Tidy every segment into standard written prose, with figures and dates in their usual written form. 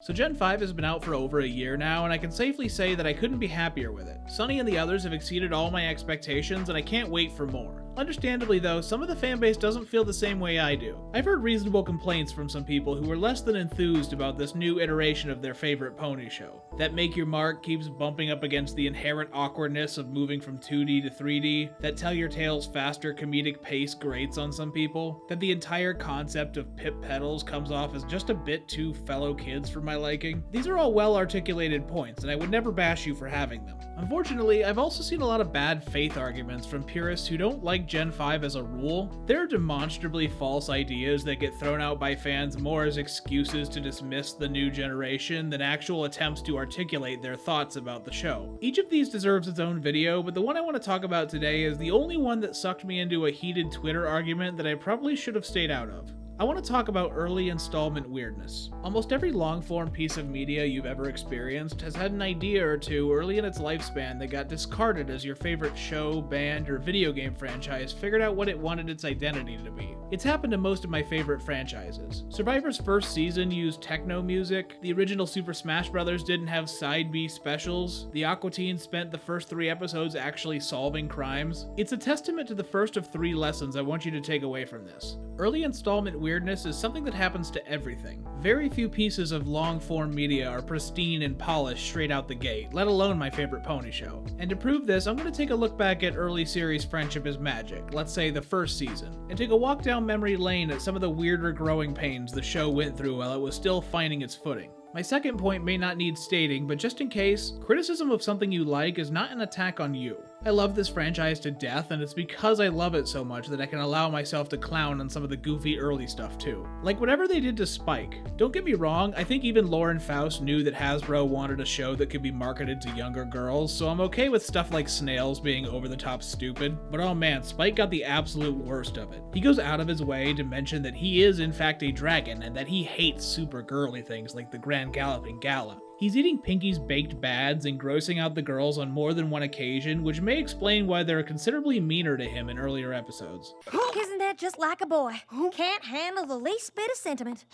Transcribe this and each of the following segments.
So Gen 5 has been out for over a year now, and I can safely say that I couldn't be happier with it. Sunny and the others have exceeded all my expectations, and I can't wait for more. Understandably though, some of the fanbase doesn't feel the same way I do. I've heard reasonable complaints from some people who were less than enthused about this new iteration of their favorite pony show. That Make Your Mark keeps bumping up against the inherent awkwardness of moving from 2D to 3D, that Tell Your Tale's faster comedic pace grates on some people, that the entire concept of Pip Pedals comes off as just a bit too fellow kids for my liking. These are all well-articulated points, and I would never bash you for having them. Unfortunately, I've also seen a lot of bad faith arguments from purists who don't like Gen 5 as a rule. There are demonstrably false ideas that get thrown out by fans more as excuses to dismiss the new generation than actual attempts to articulate their thoughts about the show. Each of these deserves its own video, but the one I want to talk about today is the only one that sucked me into a heated Twitter argument that I probably should have stayed out of. I want to talk about early installment weirdness. Almost every long-form piece of media you've ever experienced has had an idea or two early in its lifespan that got discarded as your favorite show, band, or video game franchise figured out what it wanted its identity to be. It's happened to most of my favorite franchises. Survivor's first season used techno music, the original Super Smash Bros. Didn't have side B specials, the Aqua Teen spent the first 3 episodes actually solving crimes. It's a testament to the first of 3 lessons I want you to take away from this. Early installment weirdness is something that happens to everything. Very few pieces of long-form media are pristine and polished straight out the gate, let alone my favorite pony show. And to prove this, I'm going to take a look back at early series Friendship is Magic, let's say the first season, and take a walk down memory lane at some of the weirder growing pains the show went through while it was still finding its footing. My second point may not need stating, but just in case, criticism of something you like is not an attack on you. I love this franchise to death, and it's because I love it so much that I can allow myself to clown on some of the goofy early stuff too. Like whatever they did to Spike. Don't get me wrong, I think even Lauren Faust knew that Hasbro wanted a show that could be marketed to younger girls, so I'm okay with stuff like Snails being over the top stupid, but oh man, Spike got the absolute worst of it. He goes out of his way to mention that he is in fact a dragon, and that he hates super girly things like the Grand Galloping Gala. He's eating Pinky's baked bads and grossing out the girls on more than one occasion, which may explain why they're considerably meaner to him in earlier episodes. Isn't that just like a boy? Can't handle the least bit of sentiment.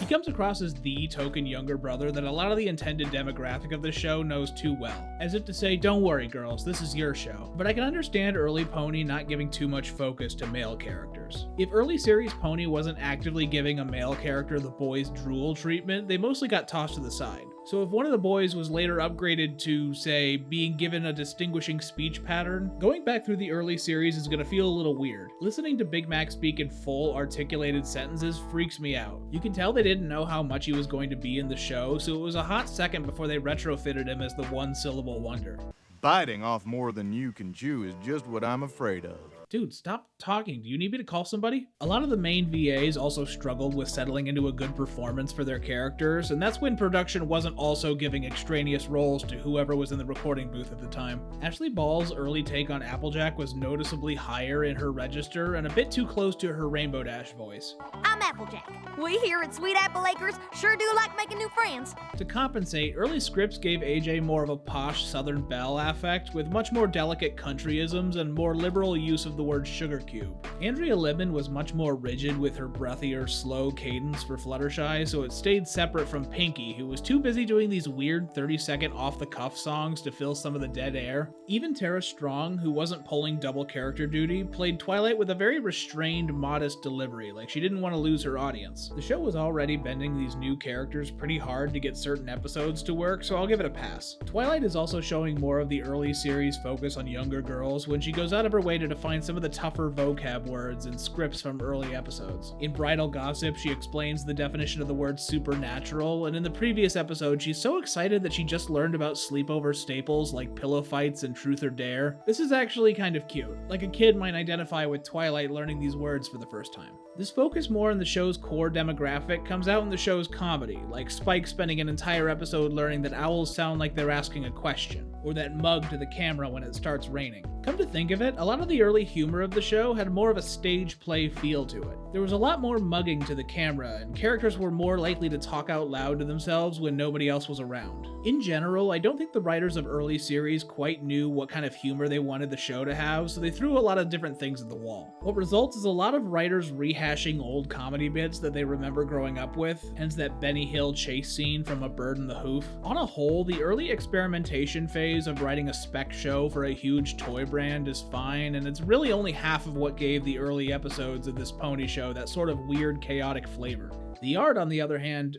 He comes across as the token younger brother that a lot of the intended demographic of the show knows too well. As if to say, don't worry girls, this is your show. But I can understand early Pony not giving too much focus to male characters. If early series Pony wasn't actively giving a male character the boys drool treatment, they mostly got tossed to the side. So if one of the boys was later upgraded to, say, being given a distinguishing speech pattern, going back through the early series is going to feel a little weird. Listening to Big Mac speak in full, articulated sentences freaks me out. You can tell they didn't know how much he was going to be in the show, so it was a hot second before they retrofitted him as the one-syllable wonder. Biting off more than you can chew is just what I'm afraid of. Dude, stop talking. Do you need me to call somebody? A lot of the main VAs also struggled with settling into a good performance for their characters, and that's when production wasn't also giving extraneous roles to whoever was in the recording booth at the time. Ashley Ball's early take on Applejack was noticeably higher in her register and a bit too close to her Rainbow Dash voice. I'm Applejack. We here at Sweet Apple Acres sure do like making new friends. To compensate, early scripts gave AJ more of a posh Southern belle affect, with much more delicate countryisms and more liberal use of the word sugar cube. Andrea Libman was much more rigid with her breathier, slow cadence for Fluttershy, so it stayed separate from Pinky, who was too busy doing these weird 30-second off-the-cuff songs to fill some of the dead air. Even Tara Strong, who wasn't pulling double character duty, played Twilight with a very restrained, modest delivery, like she didn't want to lose her audience. The show was already bending these new characters pretty hard to get certain episodes to work, so I'll give it a pass. Twilight is also showing more of the early series focus on younger girls when she goes out of her way to define some of the tougher vocab words and scripts from early episodes. In Bridal Gossip, she explains the definition of the word supernatural, and in the previous episode, she's so excited that she just learned about sleepover staples like pillow fights and truth or dare. This is actually kind of cute, like a kid might identify with Twilight learning these words for the first time. This focus more on the show's core demographic comes out in the show's comedy, like Spike spending an entire episode learning that owls sound like they're asking a question, or that mug to the camera when it starts raining. Come to think of it, a lot of the early humor of the show had more of a stage play feel to it. There was a lot more mugging to the camera, and characters were more likely to talk out loud to themselves when nobody else was around. In general, I don't think the writers of early series quite knew what kind of humor they wanted the show to have, so they threw a lot of different things at the wall. What results is a lot of writers rehashing old comedy bits that they remember growing up with, hence that Benny Hill chase scene from A Bird in the Hoof. On a whole, the early experimentation phase of writing a spec show for a huge toy brand is fine, and it's really only half of what gave the early episodes of this pony show that sort of weird, chaotic flavor. The art, on the other hand...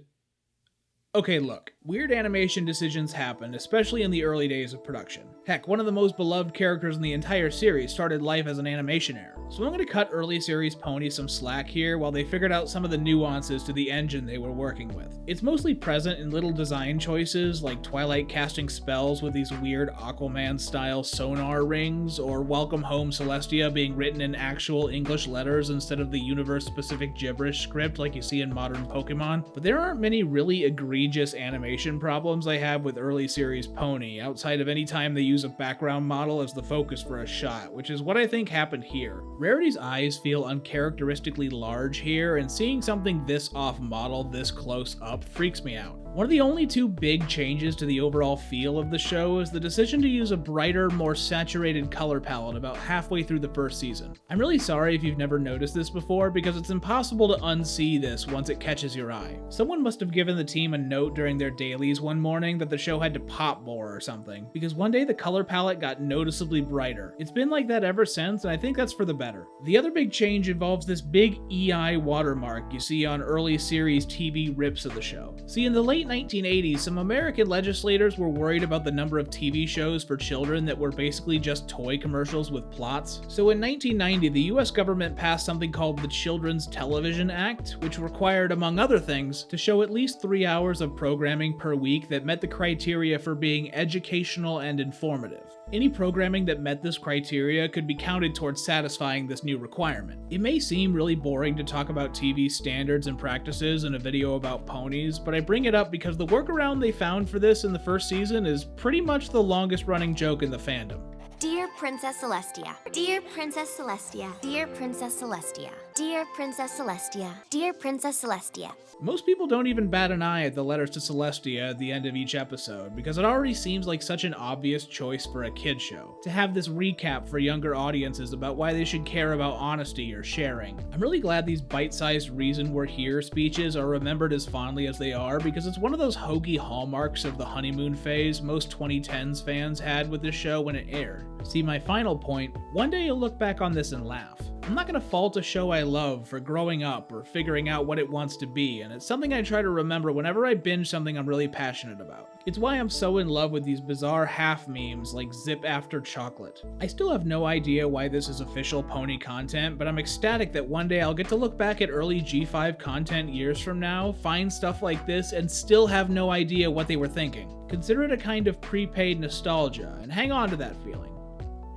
Okay, look, weird animation decisions happen, especially in the early days of production. Heck, one of the most beloved characters in the entire series started life as an animation error. So I'm going to cut early series ponies some slack here while they figured out some of the nuances to the engine they were working with. It's mostly present in little design choices, like Twilight casting spells with these weird Aquaman-style sonar rings, or Welcome Home Celestia being written in actual English letters instead of the universe-specific gibberish script like you see in modern Pokemon. But there aren't many really egregious animation problems I have with early series pony, outside of any time they use a background model as the focus for a shot, which is what I think happened here. Rarity's eyes feel uncharacteristically large here, and seeing something this off-model this close up freaks me out. One of the only two big changes to the overall feel of the show is the decision to use a brighter, more saturated color palette about halfway through the first season. I'm really sorry if you've never noticed this before, because it's impossible to unsee this once it catches your eye. Someone must have given the team a note during their dailies one morning that the show had to pop more or something, because one day the color palette got noticeably brighter. It's been like that ever since, and I think that's for the better. The other big change involves this big EI watermark you see on early series TV rips of the show. See, in the late 1980s, some American legislators were worried about the number of TV shows for children that were basically just toy commercials with plots. So in 1990, the US government passed something called the Children's Television Act, which required, among other things, to show at least 3 hours of programming per week that met the criteria for being educational and informative. Any programming that met this criteria could be counted towards satisfying this new requirement. It may seem really boring to talk about TV standards and practices in a video about ponies, but I bring it up because the workaround they found for this in the first season is pretty much the longest running joke in the fandom. Dear Princess Celestia, Dear Princess Celestia, Dear Princess Celestia, Dear Princess Celestia, Dear Princess Celestia. Most people don't even bat an eye at the letters to Celestia at the end of each episode, because it already seems like such an obvious choice for a kid show, to have this recap for younger audiences about why they should care about honesty or sharing. I'm really glad these bite-sized reason we're here speeches are remembered as fondly as they are, because it's one of those hokey hallmarks of the honeymoon phase most 2010s fans had with this show when it aired. See, my final point, one day you'll look back on this and laugh. I'm not going to fault a show I love for growing up or figuring out what it wants to be, and it's something I try to remember whenever I binge something I'm really passionate about. It's why I'm so in love with these bizarre half memes like Zip After Chocolate. I still have no idea why this is official pony content, but I'm ecstatic that one day I'll get to look back at early G5 content years from now, find stuff like this, and still have no idea what they were thinking. Consider it a kind of prepaid nostalgia, and hang on to that feeling.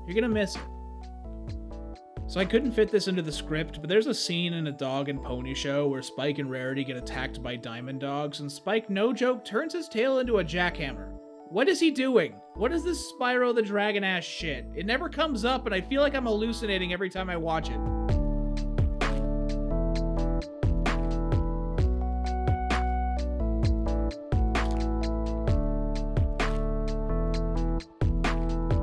You're gonna miss it. So I couldn't fit this into the script, but there's a scene in a dog and pony show where Spike and Rarity get attacked by diamond dogs, and Spike, no joke, turns his tail into a jackhammer. What is he doing? What is this Spyro the Dragon ass shit? It never comes up, and I feel like I'm hallucinating every time I watch it.